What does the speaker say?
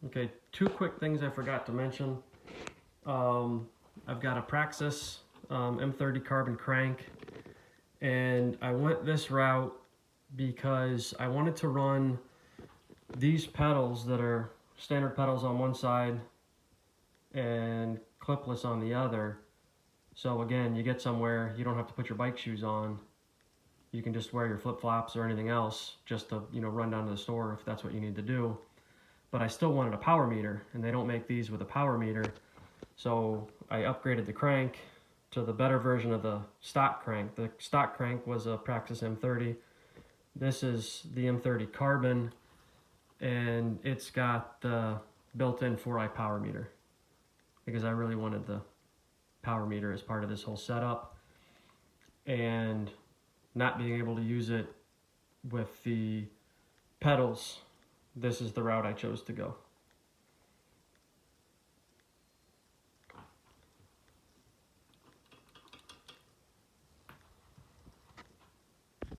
Okay, two quick things I forgot to mention. I've got a Praxis M30 carbon crank, and I went this route because I wanted to run these pedals that are standard pedals on one side and clipless on the other. So again, you get somewhere, you don't have to put your bike shoes on. You can just wear your flip-flops or anything else just to, run down to the store if that's what you need to do. But I still wanted a power meter, and they don't make these with a power meter. So I upgraded the crank to the better version of the stock crank. The stock crank was a Praxis M30. This is the M30 Carbon, and it's got the built-in 4i power meter because I really wanted the power meter as part of this whole setup. And not being able to use it with the pedals, this is the route I chose to go.